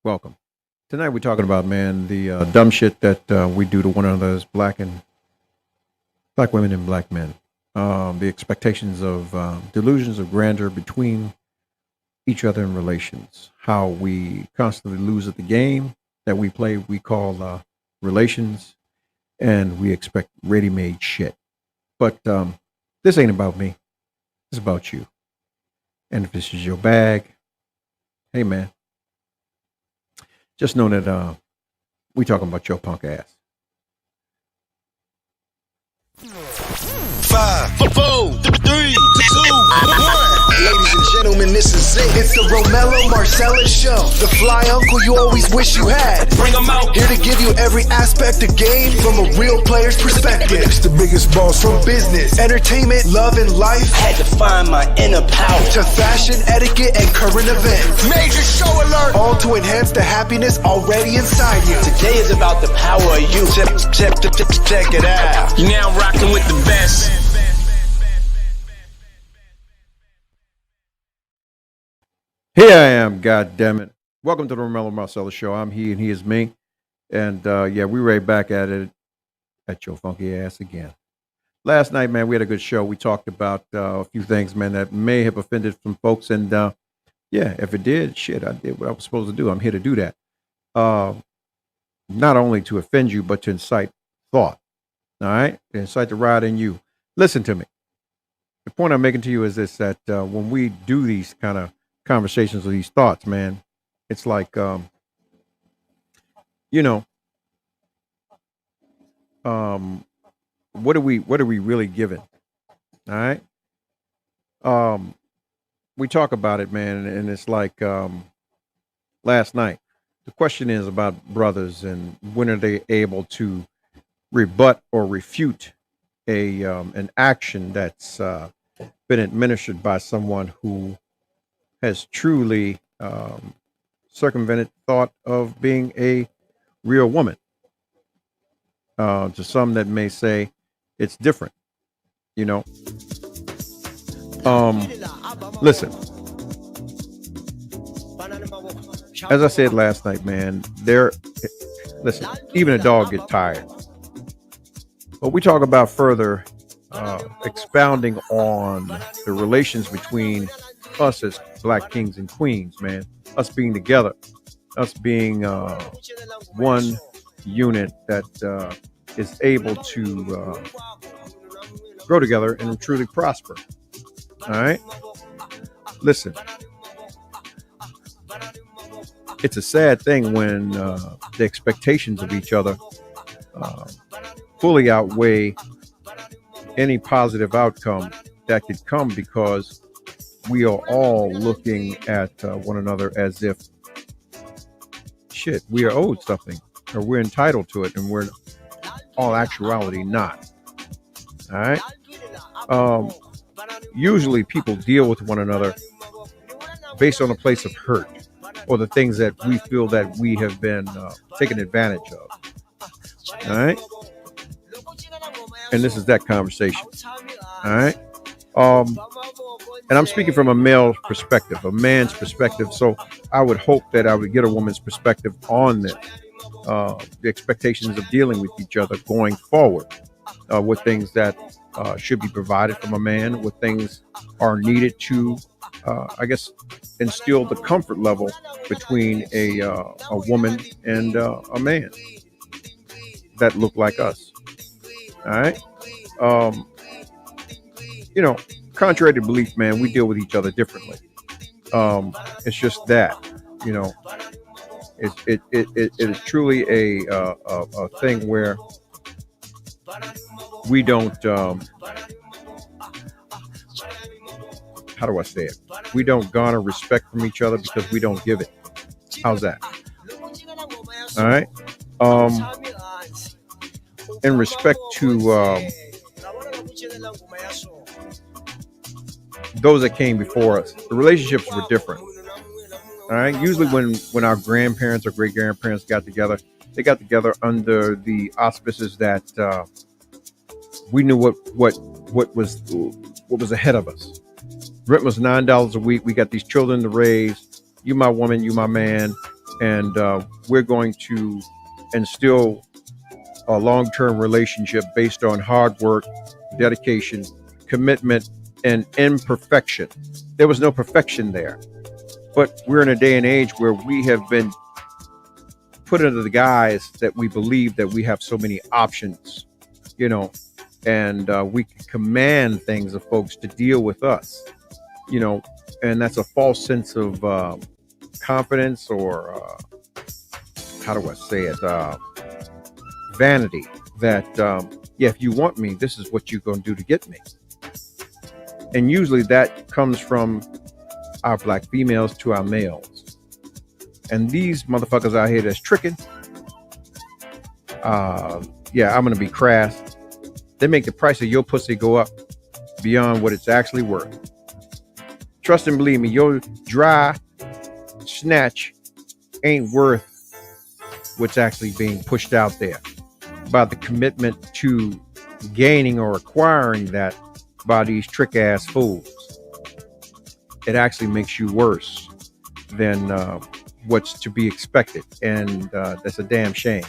Welcome. Tonight we're talking about, man, the dumb shit that we do to one another as black women and black men. The expectations of delusions of grandeur between each other in relations. How we constantly lose at the game that we play. We call relations, and we expect ready-made shit. But this ain't about me. It's about you. And if this is your bag, hey man, just know that we talking about your punk ass. Five, four, three, two, one. Ladies and gentlemen, this is it. It's the ROMELLO Marcellus show. The fly uncle you always wish you had. Bring them out. Here to give you every aspect of game from a real player's perspective. It's the biggest boss from business, entertainment, love, and life. Had to find my inner power. To fashion, etiquette, and current events. Major show alert. All to enhance the happiness already inside you. Today is about the power of you. Check it out. You're now rocking with the best. Here I am, God damn it. Welcome to the Romello Marcellus show. I'm he and he is me. And yeah, we right back at it at your funky ass again. Last night, man, we had a good show. We talked about a few things, man, that may have offended some folks. And yeah, if it did, shit, I did what I was supposed to do. I'm here to do that. Not only to offend you, but to incite thought. All right? To incite the riot in you. Listen to me. The point I'm making to you is this, that when we do these kind of conversations or these thoughts, man, it's like you know what are we really giving? All right. We talk about it, man, and it's like last night the question is about brothers and when are they able to rebut or refute a an action that's been administered by someone who has truly circumvented thought of being a real woman. To some that may say it's different, you know. Listen, as I said last night, man, listen, even a dog gets tired. But we talk about further expounding on the relations between us as black kings and queens, man, us being together, us being one unit that is able to grow together and truly prosper. All right. Listen, it's a sad thing when the expectations of each other fully outweigh any positive outcome that could come, because we are all looking at one another as if, shit, we are owed something or we're entitled to it, and we're in all actuality not. All right. Usually people deal with one another based on a place of hurt or the things that we feel that we have been taken advantage of. All right. And this is that conversation. All right. And I'm speaking from a male perspective, a man's perspective. So I would hope that I would get a woman's perspective on this, the expectations of dealing with each other going forward, what things that should be provided from a man, what things are needed to, I guess, instill the comfort level between a woman and a man that look like us. All right. You know, contrary to belief, man, we deal with each other differently. It's just that, you know, it is truly a thing where we don't, how do I say it? We don't garner respect from each other because we don't give it. How's that? All right. In respect to those that came before us, the relationships were different. All right. Usually when our grandparents or great grandparents got together, they got together under the auspices that we knew what was ahead of us. Rent was $9 a week. We got these children to raise. You my woman, you my man. And we're going to instill a long-term relationship based on hard work, dedication, commitment, and imperfection. There was no perfection there. But we're in a day and age where we have been put under the guise that we believe that we have so many options, and we can command things of folks to deal with us, and that's a false sense of confidence, or how do I say it? Vanity. That, if you want me, this is what you're going to do to get me. And usually that comes from our black females to our males. And these motherfuckers out here that's tricking, I'm going to be crass. They make the price of your pussy go up beyond what it's actually worth. Trust and believe me, your dry snatch ain't worth what's actually being pushed out there by the commitment to gaining or acquiring that by these trick ass fools. It actually makes you worse than what's to be expected, and that's a damn shame.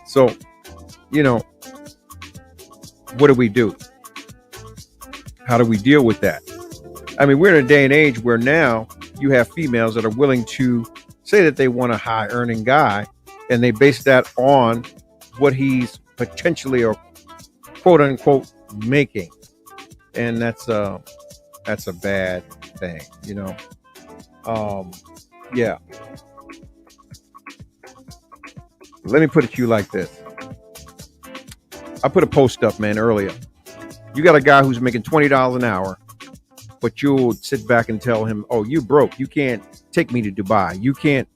So, what do we do? How do we deal with that? I mean, we're in a day and age where now you have females that are willing to say that they want a high earning guy, and they base that on what he's potentially or quote unquote making. And that's a bad thing, yeah. Let me put it to you like this. I put a post up, man, earlier. You got a guy who's making $20 an hour, but you'll sit back and tell him, oh, you broke. You can't take me to Dubai. You can't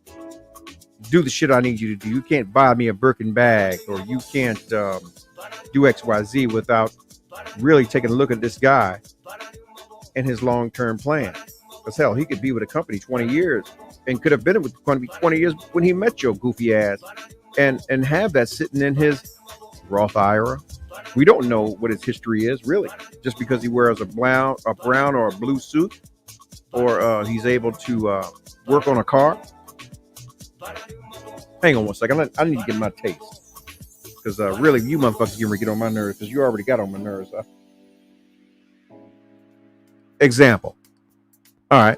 do the shit I need you to do. You can't buy me a Birkin bag, or you can't do XYZ without really taking a look at this guy and his long-term plan. Because hell, he could be with a company 20 years and could have been with the company 20 years when he met your goofy ass, and have that sitting in his Roth IRA. We don't know what his history is, really, just because he wears a brown or a blue suit, or he's able to work on a car. Hang on one second. I need to get my taste, because really, you motherfuckers get on my nerves, because you already got on my nerves. Example. All right.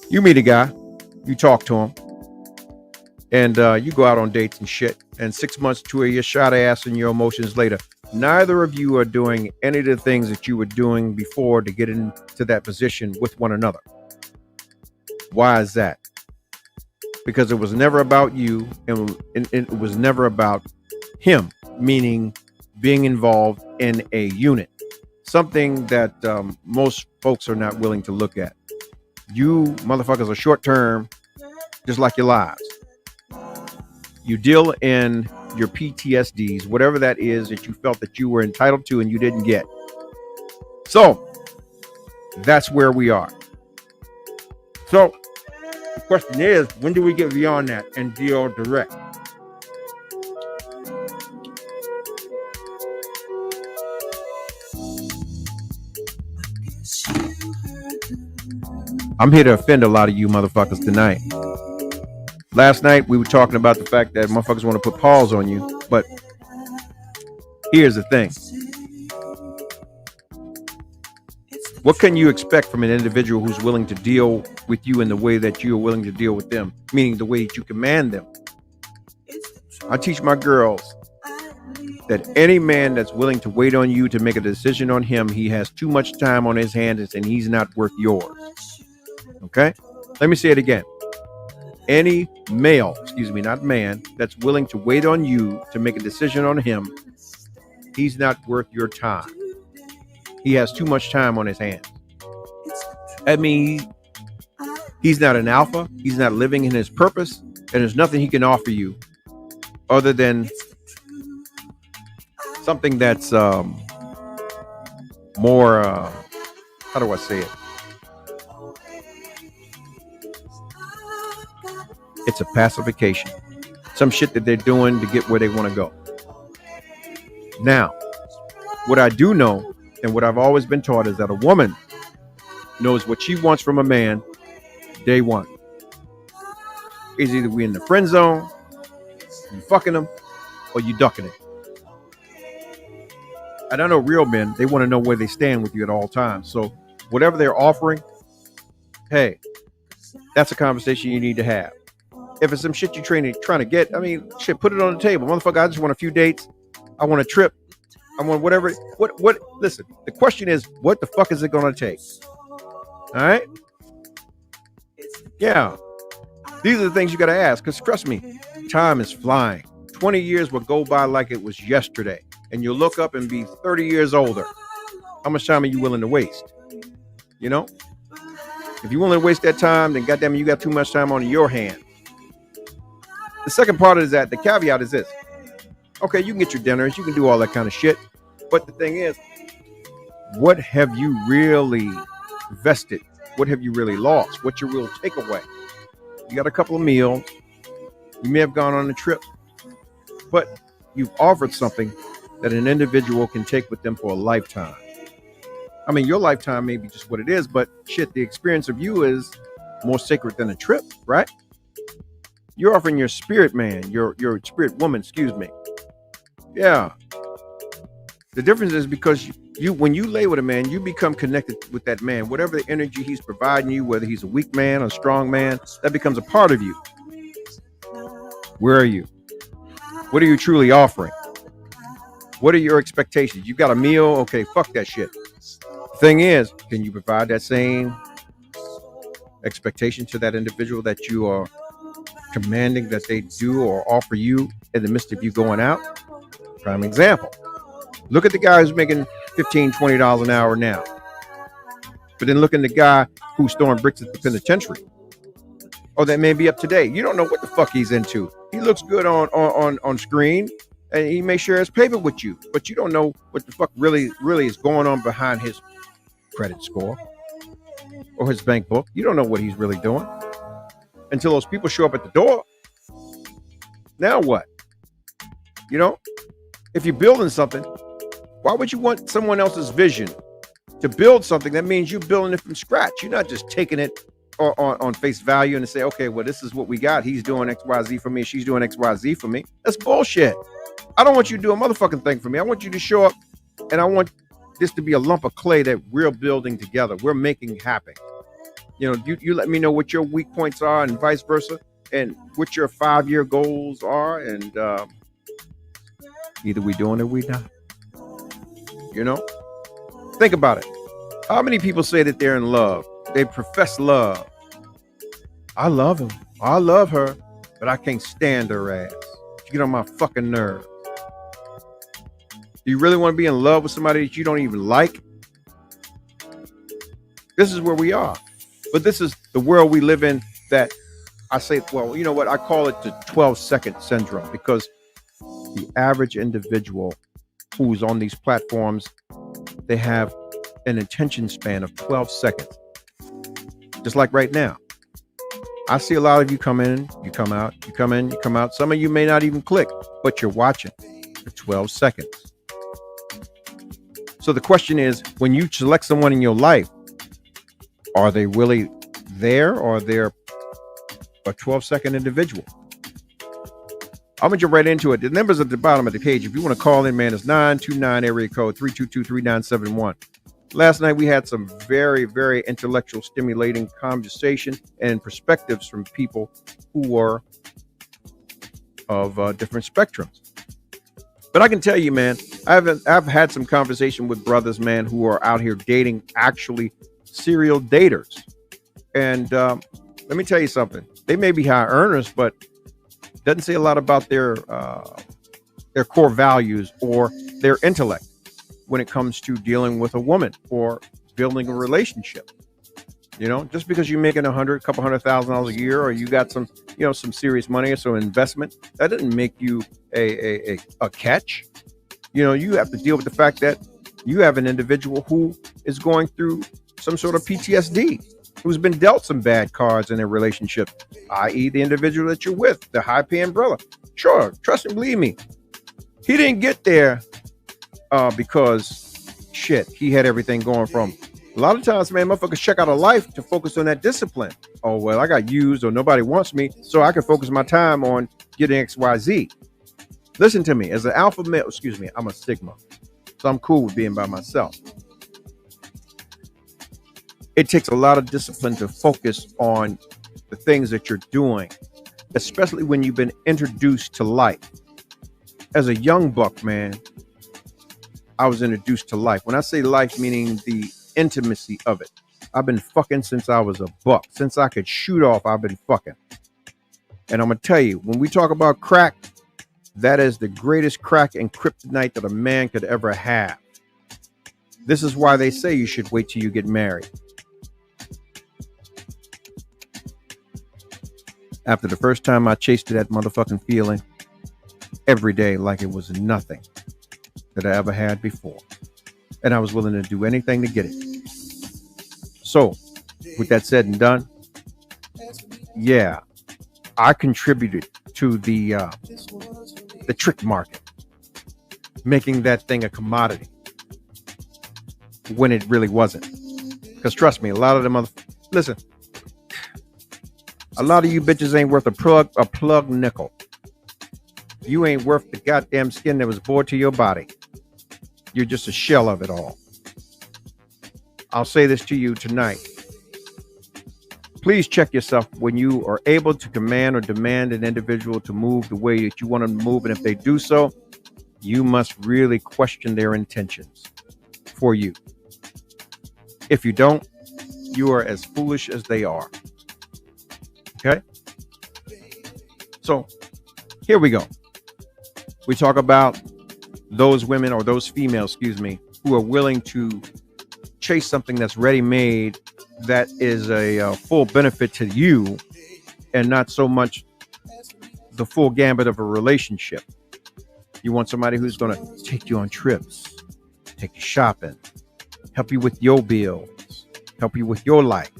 You meet a guy, you talk to him, and you go out on dates and shit, and 6 months to a year, shot ass and your emotions later, neither of you are doing any of the things that you were doing before to get into that position with one another. Why is that? Because it was never about you, and it was never about him, meaning being involved in a unit, something that most folks are not willing to look at. You motherfuckers are short term, just like your lives. You deal in your PTSDs, whatever that is that you felt that you were entitled to and you didn't get. So that's where we are. So the question is, when do we get beyond that and deal direct? I'm here to offend a lot of you motherfuckers tonight. Last night we were talking about the fact that motherfuckers want to put pause on you, but here's the thing. What can you expect from an individual who's willing to deal with you in the way that you're willing to deal with them, meaning the way that you command them? I teach my girls that any man that's willing to wait on you to make a decision on him, he has too much time on his hands and he's not worth yours. Okay? Let me say it again. Any male, not man, that's willing to wait on you to make a decision on him, he's not worth your time. He has too much time on his hands. I mean, he's not an alpha. He's not living in his purpose, and there's nothing he can offer you other than something that's more, how do I say it? It's a pacification. Some shit that they're doing to get where they want to go. Now, what I do know, and what I've always been taught, is that a woman knows what she wants from a man day one. is either we in the friend zone, you fucking them, or you ducking it. And I know real men, they want to know where they stand with you at all times. So whatever they're offering, hey, that's a conversation you need to have. If it's some shit you're trying to get, I mean, shit, put it on the table. Motherfucker, I just want a few dates. I want a trip. I want whatever. What? Listen, the question is, what the fuck is it going to take? All right? Yeah. These are the things you got to ask, because trust me, time is flying. 20 years will go by like it was yesterday, and you'll look up and be 30 years older. How much time are you willing to waste? You know? If you're willing to waste that time, then goddamn, you got too much time on your hand. The second part is that the caveat is this. Okay, you can get your dinners, you can do all that kind of shit. But the thing is, what have you really vested? What have you really lost? What's your real takeaway? You got a couple of meals. You may have gone on a trip, but you've offered something that an individual can take with them for a lifetime. I mean, your lifetime may be just what it is, but shit, the experience of you is more sacred than a trip, right? You're offering your spirit man, your spirit woman, excuse me. Yeah. The difference is because you when you lay with a man, you become connected with that man. Whatever the energy he's providing you, whether he's a weak man or a strong man, that becomes a part of you. Where are you? What are you truly offering? What are your expectations? You got a meal? Okay, fuck that shit. The thing is, can you provide that same expectation to that individual that you are commanding that they do or offer you in the midst of you going out? Prime example. Look at the guy who's making $15, $20 an hour now. But then look at the guy who's throwing bricks at the penitentiary. Or that may be up to date. You don't know what the fuck he's into. He looks good on screen, and he may share his paper with you, but you don't know what the fuck really is going on behind his credit score or his bank book. You don't know what he's really doing until those people show up at the door. Now what? You know, if you're building something, why would you want someone else's vision to build something? That means you're building it from scratch. You're not just taking it on face value and say, okay, well, this is what we got. He's doing XYZ for me. She's doing XYZ for me. That's bullshit. I don't want you to do a motherfucking thing for me. I want you to show up, and I want this to be a lump of clay that we're building together. We're making happen. You know, you let me know what your weak points are and vice versa, and what your 5-year goals are. And either we doing it or we not. You know, think about it. How many people say that they're in love? They profess love. I love him. I love her, but I can't stand her ass. She get on my fucking nerves. Do you really want to be in love with somebody that you don't even like? This is where we are. But this is the world we live in that I say, well, you know what? I call it the 12-second syndrome, because the average individual who's on these platforms, they have an attention span of 12 seconds. Just like right now. I see a lot of you come in, you come out, you come in, you come out. Some of you may not even click, but you're watching for 12 seconds. So the question is, when you select someone in your life, are they really there, or they're a 12-second individual? I'm going to jump right into it. The numbers at the bottom of the page. If you want to call in, man, it's 929 area code 322-3971. Last night, we had some very, very intellectual, stimulating conversation and perspectives from people who were of different spectrums. But I can tell you, man, I've had some conversation with brothers, man, who are out here dating actually serial daters. And let me tell you something. They may be high earners, but it doesn't say a lot about their core values or their intellect when it comes to dealing with a woman or building a relationship. You know, just because you're making couple $100,000 a year, or you got some serious money or some investment, that doesn't make you a catch. You know, you have to deal with the fact that you have an individual who is going through some sort of PTSD, who's been dealt some bad cards in their relationship, i.e. the individual that you're with, the high-paying brother. Sure, trust and believe me, he didn't get there because shit, he had everything going from A lot of times, man, motherfuckers check out of life to focus on that discipline. Oh, well, I got used or nobody wants me, so I can focus my time on getting XYZ. Listen to me. As an alpha male, excuse me, I'm a sigma. So I'm cool with being by myself. It takes a lot of discipline to focus on the things that you're doing, especially when you've been introduced to life. As a young buck, man, I was introduced to life. When I say life, meaning the intimacy of it. I've been fucking since I was a buck. Since I could shoot off, I've been fucking. And I'm going to tell you, when we talk about crack, that is the greatest crack and kryptonite that a man could ever have. This is why they say you should wait till you get married. After the first time I chased that motherfucking feeling every day like it was nothing that I ever had before. And I was willing to do anything to get it. So, with that said and done, yeah, I contributed to the trick market, making that thing a commodity when it really wasn't. Because trust me, a lot of them listen, a lot of you bitches ain't worth a plug nickel. You ain't worth the goddamn skin that was bored to your body. You're just a shell of it all. I'll say this to you tonight. Please check yourself when you are able to command or demand an individual to move the way that you want them to move. And if they do so, you must really question their intentions for you. If you don't, you are as foolish as they are. Okay? So, here we go. We talk about those women or those females, excuse me, who are willing to chase something that's ready-made, that is a full benefit to you and not so much the full gambit of a relationship. You want somebody who's going to take you on trips, take you shopping, help you with your bills, help you with your life.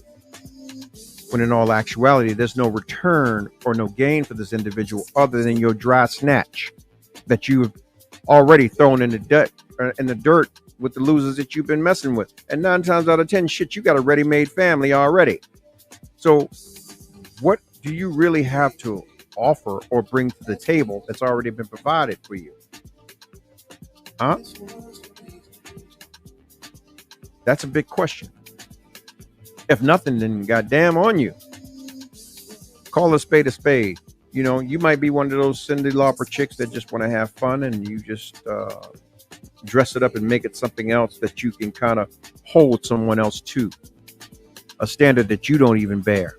When in all actuality, there's no return or no gain for this individual other than your dry snatch that you've already thrown in the dirt with the losers that you've been messing with. And 9 times out of 10, shit, you got a ready-made family already. So what do you really have to offer or bring to the table that's already been provided for you? Huh? That's a big question. If nothing, then goddamn on you. Call a spade a spade. You know, you might be one of those Cyndi Lauper chicks that just want to have fun and you just dress it up and make it something else that you can kind of hold someone else to. A standard that you don't even bear.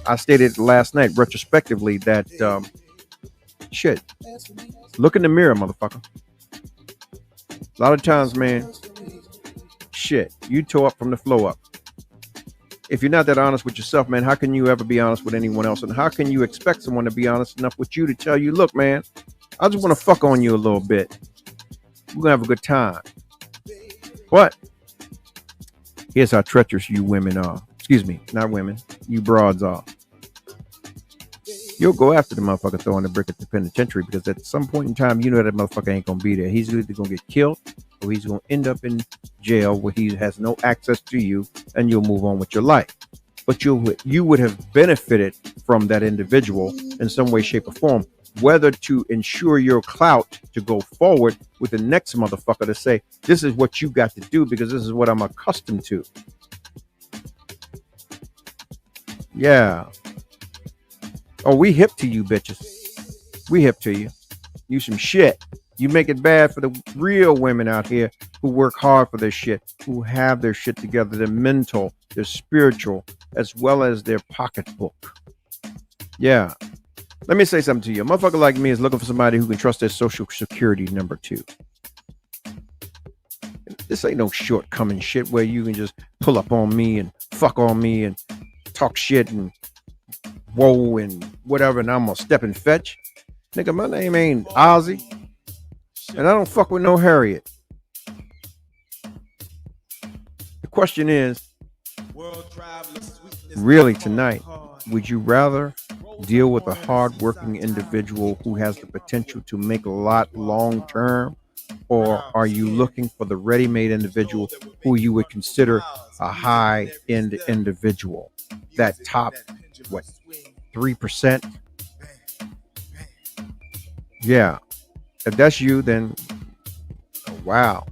I stated last night retrospectively that shit. Look in the mirror, motherfucker. A lot of times, man, shit, you tore up from the flow up. If you're not that honest with yourself, man, how can you ever be honest with anyone else? And how can you expect someone to be honest enough with you to tell you, look, man, I just want to fuck on you a little bit. We're going to have a good time. But here's how treacherous you women are. Excuse me, not women. You broads are. You'll go after the motherfucker throwing the brick at the penitentiary because at some point in time, you know that motherfucker ain't going to be there. He's either going to get killed or he's going to end up in jail where he has no access to you and you'll move on with your life. But you would have benefited from that individual in some way, shape, or form, whether to ensure your clout to go forward with the next motherfucker to say, this is what you got to do because this is what I'm accustomed to. Yeah. Oh, we hip to you bitches. We hip to you. You some shit. You make it bad for the real women out here who work hard for their shit, who have their shit together, their mental, their spiritual, as well as their pocketbook. Yeah. Let me say something to you. A motherfucker like me is looking for somebody who can trust their social security number too. This ain't no shortcoming shit where you can just pull up on me and fuck on me and talk shit and whoa and whatever, and I'm gonna step and fetch. Nigga, my name ain't Ozzy, and I don't fuck with no Harriet. The question is, really tonight, would you rather deal with a hard-working individual who has the potential to make a lot long-term, Or are you looking for the ready-made individual who you would consider a high-end individual? That top, 3%? Yeah. If that's you, then wow.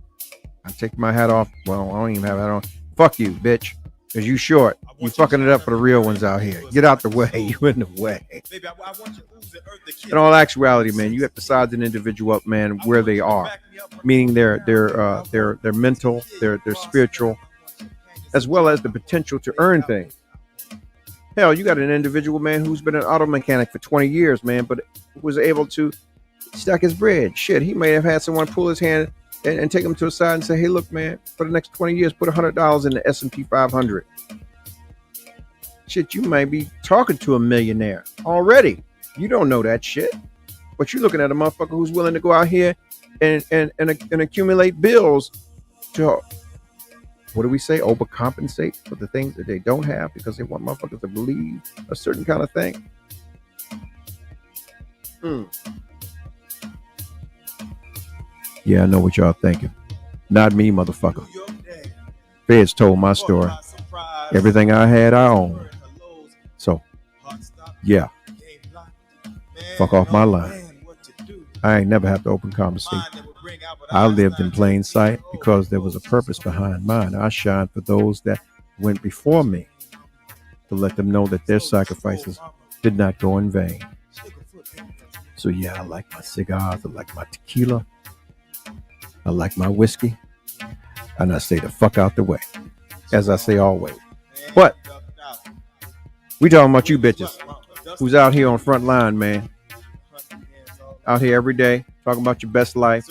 I take my hat off. Well, I don't even have a hat on. Fuck you, bitch. Because you short. You fucking it up for the real ones out here. Get out the way. You in the way. In all actuality, man, you have to size an individual up, man, where they are. Meaning their mental, their spiritual, as well as the potential to earn things. Hell, you got an individual, man, who's been an auto mechanic for 20 years, man, but was able to stack his bread. Shit, he may have had someone pull his hand and take him to a side and say, hey, look, man, for the next 20 years, put $100 in the S&P 500. Shit, you might be talking to a millionaire already. You don't know that shit. But you're looking at a motherfucker who's willing to go out here and accumulate bills to, what do we say, overcompensate for the things that they don't have because they want motherfuckers to believe a certain kind of thing. Yeah, I know what y'all thinking. Not me, motherfucker. Feds told my story. Everything I had, I owned. So, yeah. Fuck off my line. I ain't never have to open conversation. I lived in plain sight because there was a purpose behind mine. I shined for those that went before me to let them know that their sacrifices did not go in vain. So, yeah, I like my cigars. I like my tequila. I like my whiskey, and I stay the fuck out the way, as I say always. But we talking about you bitches who's out here on front line, man. Out here every day, talking about your best life,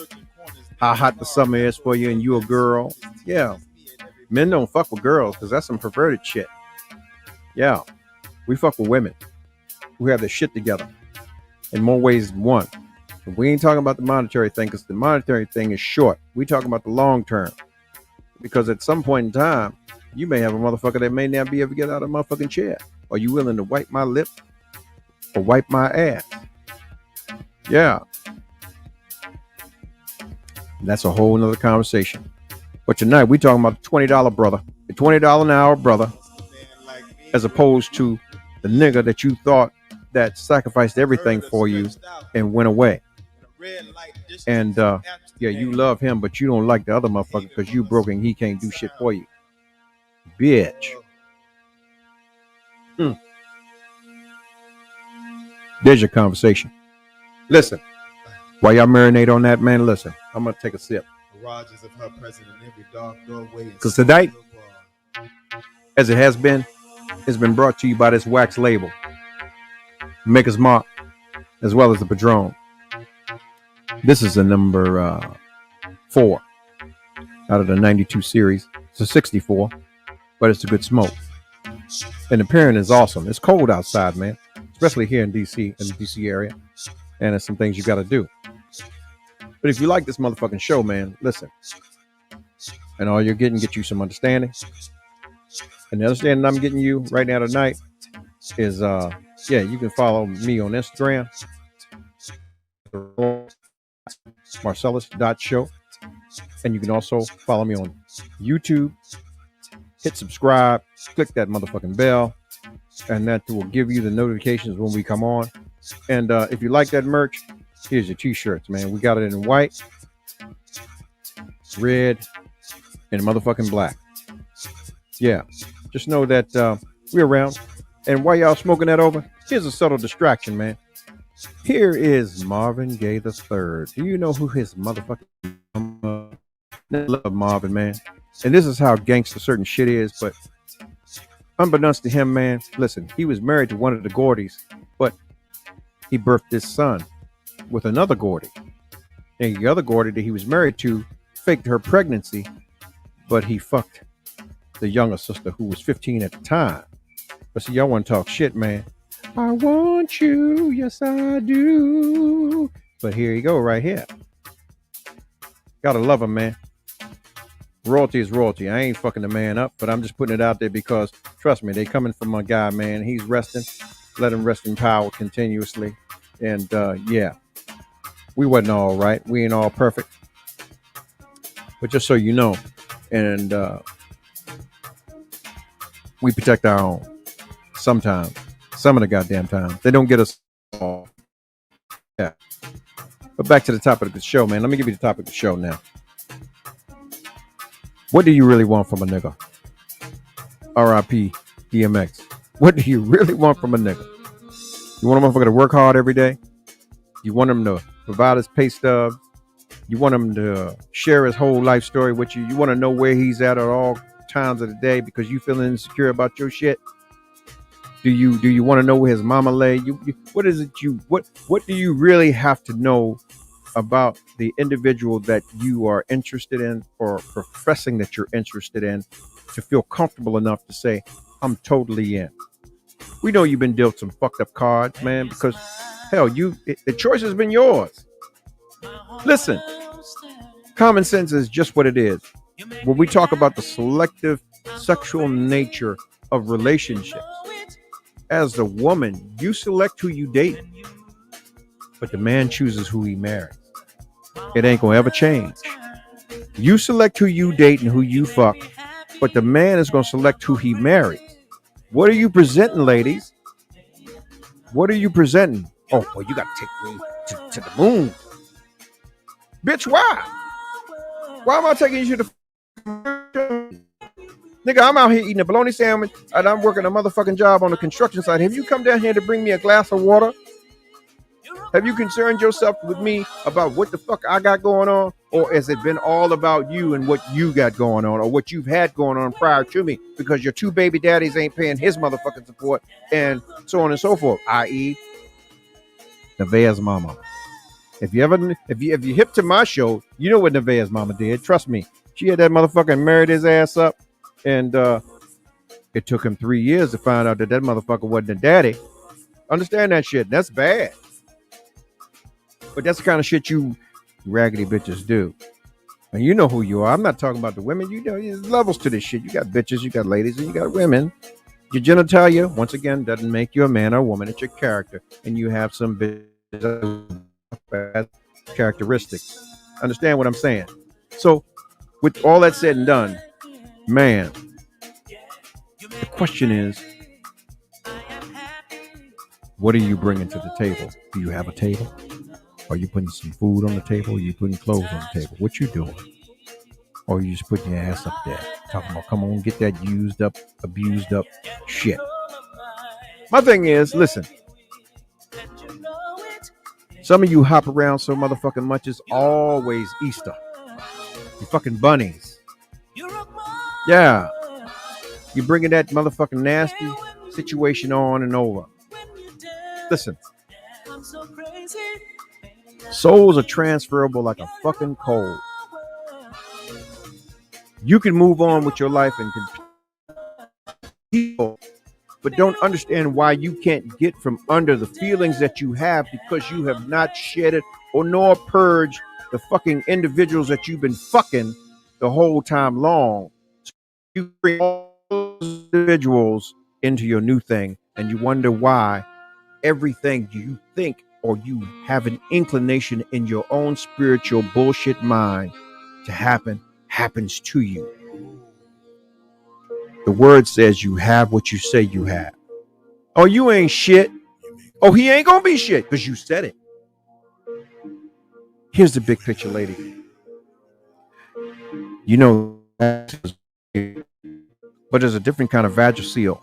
how hot the summer is for you, and you a girl. Yeah, men don't fuck with girls because that's some perverted shit. Yeah, we fuck with women who have their shit together in more ways than one. We ain't talking about the monetary thing because the monetary thing is short. We talking about the long term. Because at some point in time, you may have a motherfucker that may not be able to get out of a motherfucking chair. Are you willing to wipe my lip or wipe my ass? Yeah. That's a whole nother conversation. But tonight we talking about the $20 brother. The $20 an hour brother. As opposed to the nigga that you thought that sacrificed everything for you and went away. And yeah, you love him, but you don't like the other motherfucker because you broke and he can't do shit for you. Bitch. There's your conversation. Listen, while y'all marinate on that, man, listen, I'm going to take a sip. Because tonight, as it has been, it's been brought to you by this wax label, Maker's Mark, as well as the Padron. This is a number 4 out of the 92 series. It's a 64, but it's a good smoke. And the pairing is awesome. It's cold outside, man, especially here in DC, in the DC area. And there's some things you got to do. But if you like this motherfucking show, man, listen. And all you're getting, get you some understanding. And the understanding I'm getting you right now tonight is, yeah, you can follow me on Instagram. Marcellus.show, and you can also follow me on YouTube. Hit subscribe, click that motherfucking bell, and that will give you the notifications when we come on. And if you like that merch, here's your t-shirts, man. We got it in white, red, and motherfucking black. Yeah, just know that we're around. And while y'all smoking that over, here's a subtle distraction, man. Here is Marvin Gaye III. Do you know who his motherfucking I love Marvin, man. And this is how gangster certain shit is, but unbeknownst to him, man, listen, he was married to one of the Gordys, but he birthed his son with another Gordy. And the other Gordy that he was married to faked her pregnancy, but he fucked the younger sister who was 15 at the time. But see, y'all want to talk shit, man. I want you, yes I do. But here you go, right here. Gotta love him, man. Royalty is royalty. I ain't fucking the man up, but I'm just putting it out there because, trust me, they coming from my guy, man. He's resting. Let him rest in power continuously. And yeah, we wasn't all right. We ain't all perfect. But just so you know, and we protect our own. Sometimes, some of the goddamn times, they don't get us all. Yeah. But back to the topic of the show, man. Let me give you the topic of the show now. What do you really want from a nigga? R.I.P. DMX. What do you really want from a nigga? You want a motherfucker to work hard every day? You want him to provide his pay stubs? You want him to share his whole life story with you? You want to know where he's at all times of the day because you feeling insecure about your shit? Do you want to know where his mama lay? What is it what do you really have to know about the individual that you are interested in or professing that you're interested in to feel comfortable enough to say, I'm totally in? We know you've been dealt some fucked up cards, man, because hell, the choice has been yours. Listen, common sense is just what it is. When we talk about the selective sexual nature of relationships, as a woman, you select who you date, but the man chooses who he marries. It ain't gonna ever change. You select who you date and who you fuck, but the man is gonna select who he marries. What are you presenting, ladies? What are you presenting? Oh, well, you gotta take me to the moon. Bitch, why? Why am I taking you to the nigga, I'm out here eating a bologna sandwich and I'm working a motherfucking job on the construction site. Have you come down here to bring me a glass of water? Have you concerned yourself with me about what the fuck I got going on? Or has it been all about you and what you got going on or what you've had going on prior to me because your two baby daddies ain't paying his motherfucking support and so on and so forth, i.e. Nevaeh's mama. If you hip to my show, you know what Nevaeh's mama did. Trust me. She had that motherfucker and married his ass up. And it took him 3 years to find out that motherfucker wasn't a daddy. Understand that shit. That's bad. But that's the kind of shit you raggedy bitches do. And you know who you are. I'm not talking about the women. You know, there's levels to this shit. You got bitches, you got ladies, and you got women. Your genitalia, once again, doesn't make you a man or a woman. It's your character. And you have some bad characteristics. Understand what I'm saying? So, with all that said and done, man, the question is, what are you bringing to the table? Do you have a table? Are you putting some food on the table? Are you putting clothes on the table? What you doing? Or are you just putting your ass up there talking about, come on, get that used up, abused up shit? My thing is, listen, some of you hop around so motherfucking much. It's always Easter. You fucking bunnies. Yeah. You bringing that motherfucking nasty situation on and over. Listen. Souls are transferable like a fucking cold. You can move on with your life and people, but don't understand why you can't get from under the feelings that you have because you have not shedded or nor purged the fucking individuals that you've been fucking the whole time long. So you bring all those individuals into your new thing and you wonder why everything you think or you have an inclination in your own spiritual bullshit mind to happens to you. The word says you have what you say you have. Oh, you ain't shit. Oh, he ain't gonna be shit because you said it. Here's the big picture, lady. You know, but there's a different kind of vagisil.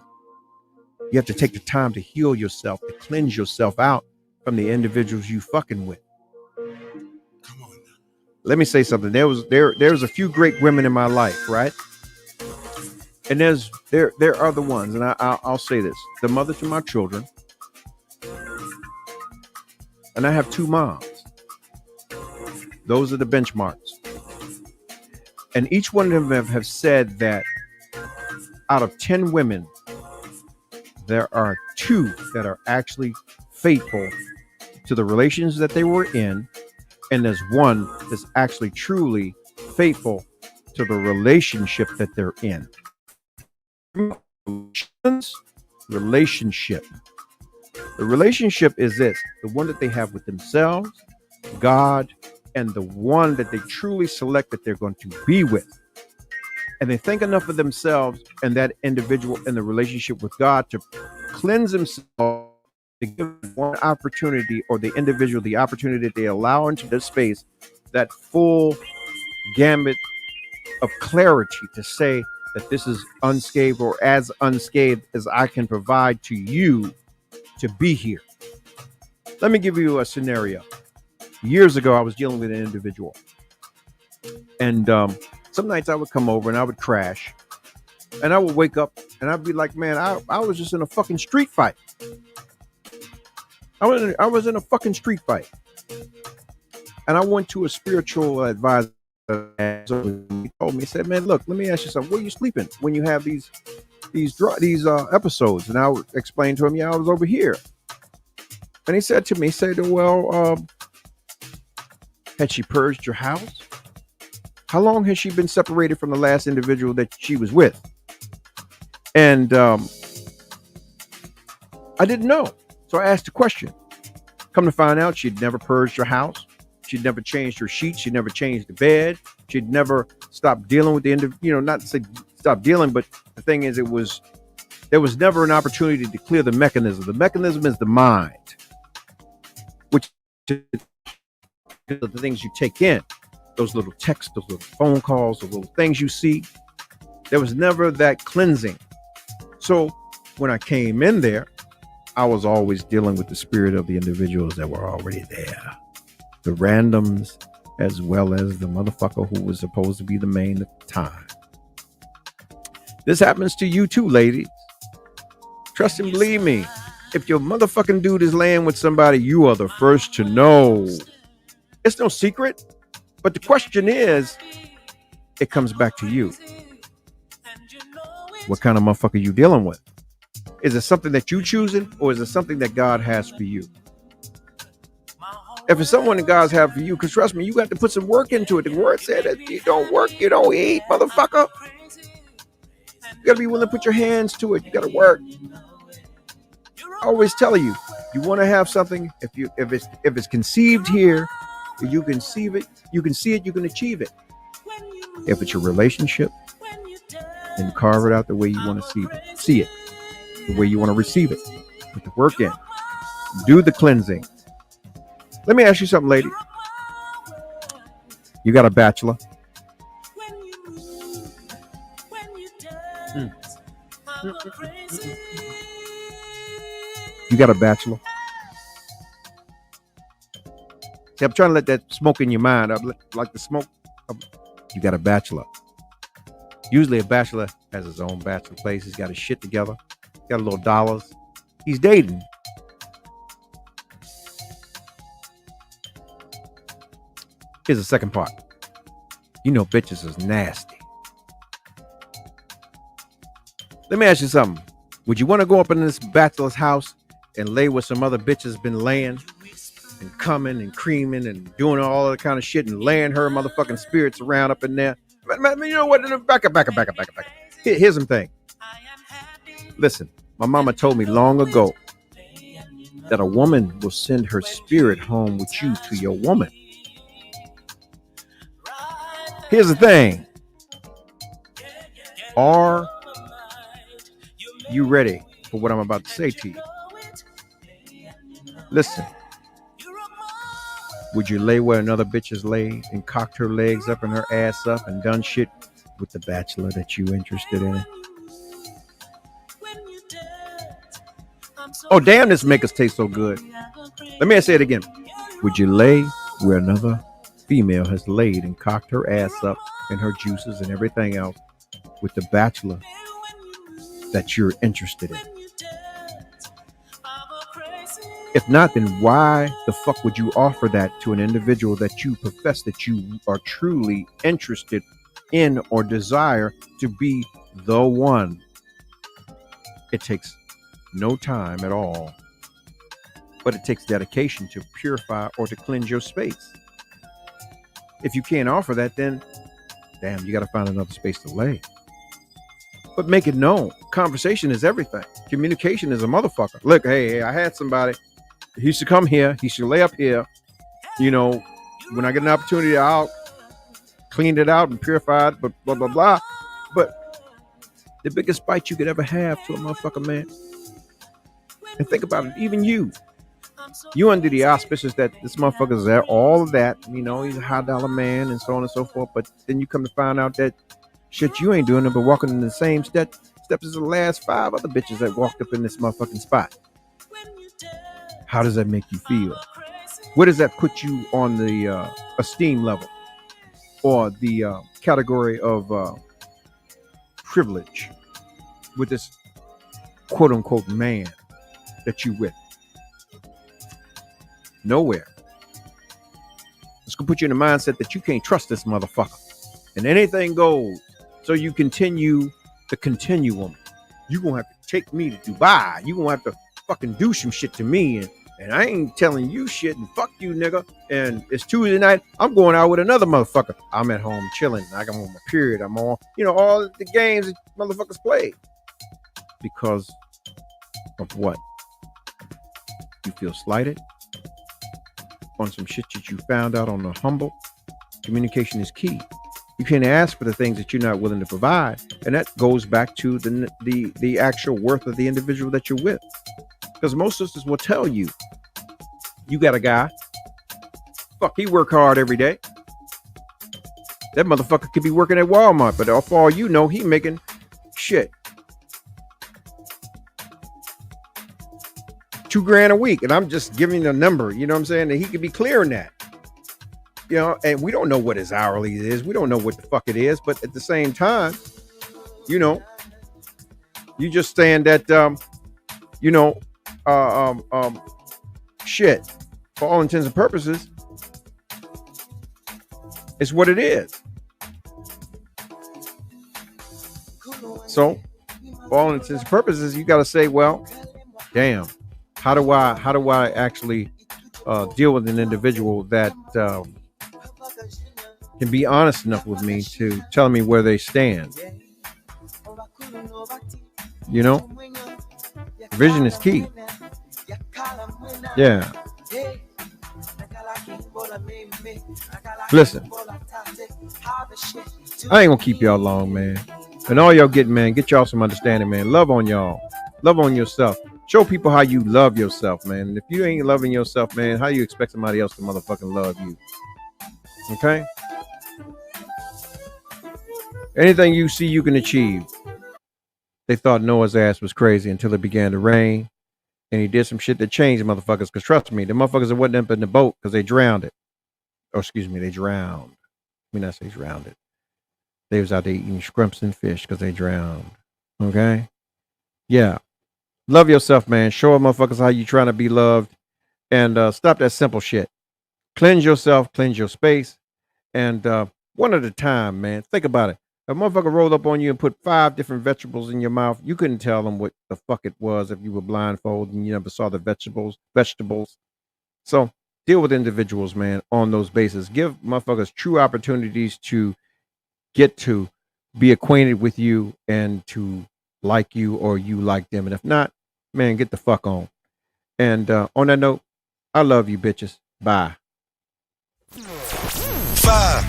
You have to take the time to heal yourself, to cleanse yourself out from the individuals you fucking with. Come on. Let me say something. There was a few great women in my life, right? And there are other ones, and I'll say this: the mother to my children, and I have two moms. Those are the benchmarks, and each one of them have said that out of 10 women, there are 2 that are actually faithful to the relations that they were in, and there's 1 that's actually truly faithful to the relationship that they're in. Relationship. The relationship is this: the one that they have with themselves, God, and the one that they truly select that they're going to be with. And they think enough of themselves and that individual in the relationship with God to cleanse themselves, to give one opportunity, or the individual the opportunity that they allow into this space, that full gambit of clarity to say that this is unscathed, or as unscathed as I can provide to you to be here. Let me give you a scenario. Years ago, I was dealing with an individual, and some nights I would come over and I would crash, and I would wake up and I'd be like, man, I was just in a fucking street fight. I was in a fucking street fight. And I went to a spiritual advisor. He told me, he said, man, look, let me ask you something. Where are you sleeping when you have these episodes? And I would explain to him, yeah, I was over here. And he said to me, he said, well, had she purged your house? How long has she been separated from the last individual that she was with? And I didn't know. So I asked a question. Come to find out, she'd never purged her house. She'd never changed her sheets. She'd never changed the bed. She'd never stopped dealing with the individual. Not to say stop dealing, but the thing is, there was never an opportunity to clear the mechanism. The mechanism is the mind, which is the things you take in. Those little texts, those little phone calls, those little things you see. There was never that cleansing. So when I came in there, I was always dealing with the spirit of the individuals that were already there. The randoms, as well as the motherfucker who was supposed to be the main at the time. This happens to you too, ladies. Trust and believe me. If your motherfucking dude is laying with somebody, you are the first to know. It's no secret. But the question is, it comes back to you. What kind of motherfucker you dealing with? Is it something that you choosing, or is it something that God has for you? If it's someone that God's have for you, because trust me, you got to put some work into it. The word said that you don't work, you don't eat, motherfucker. You got to be willing to put your hands to it. You got to work. I always tell you, you want to have something. If it's conceived here, you can see it. You can see it. You can achieve it. If it's your relationship, then carve it out the way you want to see it, the way you want to receive it. Put the work in. Do the cleansing. Let me ask you something, lady. You got a bachelor? You got a bachelor? See, I'm trying to let that smoke in your mind. Like the smoke. You got a bachelor. Usually a bachelor has his own bachelor place. He's got his shit together. Got a little dollars. He's dating. Here's the second part. You know bitches is nasty. Let me ask you something. Would you want to go up in this bachelor's house and lay with some other bitches been laying and coming and creaming and doing all that kind of shit and laying her motherfucking spirits around up in there? You know what? Back up. Here's the thing. Listen, my mama told me long ago that a woman will send her spirit home with you to your woman. Here's the thing. Are you ready for what I'm about to say to you? Listen. Would you lay where another bitch is laid and cocked her legs up and her ass up and done shit with the bachelor that you interested in? Oh, damn, this make us taste so good. Let me say it again. Would you lay where another female has laid and cocked her ass up and her juices and everything else with the bachelor that you're interested in? If not, then why the fuck would you offer that to an individual that you profess that you are truly interested in or desire to be the one? It takes no time at all, but it takes dedication to purify or to cleanse your space. If you can't offer that, then damn, you got to find another space to lay. But make it known. Conversation is everything. Communication is a motherfucker. Look, hey, I had somebody. He should come here. He should lay up here. You know, when I get an opportunity, I'll clean it out and purify it, but blah, blah, blah. But the biggest bite you could ever have to a motherfucker, man. And think about it, even you under the auspices that this motherfucker's there, all of that, you know, he's a high dollar man and so on and so forth. But then you come to find out that shit, you ain't doing it, but walking in the same steps as the last 5 other bitches that walked up in this motherfucking spot. How does that make you feel? Where does that put you on the esteem level or the category of privilege with this quote unquote man that you with? Nowhere. It's gonna put you in the mindset that you can't trust this motherfucker and anything goes. So you continue the continuum. You gonna have to take me to Dubai. You gonna have to fucking do some shit to me, and I ain't telling you shit, and fuck you, nigga. And it's Tuesday night, I'm going out with another motherfucker. I'm at home chilling. I'm on my period. I'm on, you know, all the games that motherfuckers play. Because of what? You feel slighted on some shit that you found out on the humble. Communication is key. You can't ask for the things that you're not willing to provide, and that goes back to the actual worth of the individual that you're with. Because most sisters will tell you, you got a guy, fuck, he work hard every day. That motherfucker could be working at Walmart, but for all you know, he making shit $2,000 a week, and I'm just giving a number. You know what I'm saying? And he could be clearing that. You know, and we don't know what his hourly is. We don't know what the fuck it is. But at the same time, you know, you just saying that, you know, shit, for all intents and purposes, it's what it is. So, for all intents and purposes, you got to say, well, damn, how do I actually deal with an individual that can be honest enough with me to tell me where they stand? You know, vision is key. Yeah. Listen, I ain't gonna keep y'all long, man. And all y'all get, man, get y'all some understanding, man. Love on y'all. Love on yourself. Show people how you love yourself, man. And if you ain't loving yourself, man, how you expect somebody else to motherfucking love you? Okay? Anything you see you can achieve. They thought Noah's ass was crazy until it began to rain. And he did some shit that changed motherfuckers. Because trust me, the motherfuckers that wasn't up in the boat because they drowned it. Or excuse me, they drowned. I mean, I say drowned it. They was out there eating scrimps and fish because they drowned. Okay? Yeah. Love yourself, man. Show motherfuckers how you trying to be loved. And stop that simple shit. Cleanse yourself. Cleanse your space. And one at a time, man. Think about it. If a motherfucker rolled up on you and put 5 different vegetables in your mouth, you couldn't tell them what the fuck it was if you were blindfolded and you never saw the vegetables. So deal with individuals, man, on those bases. Give motherfuckers true opportunities to get to be acquainted with you and to like you or you like them. And if not, man, get the fuck on. And on that note, I love you, bitches. Bye. 5,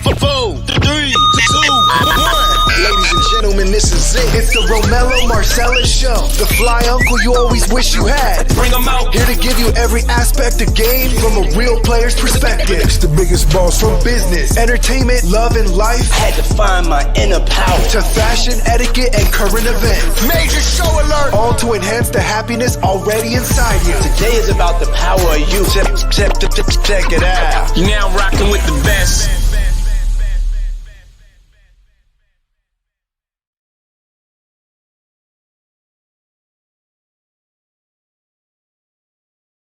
4, 3, 2, 1. Ladies and gentlemen, this is it. It's the ROMELLO Marcellus Show. The fly uncle you always wish you had. Bring them out. Here to give you every aspect of game from a real player's perspective. It's the biggest boss from business, entertainment, love, and life. Had to find my inner power. To fashion, etiquette, and current events. Major show alert. All to enhance the happiness already inside you. Today is about the power of you. Check it out. You now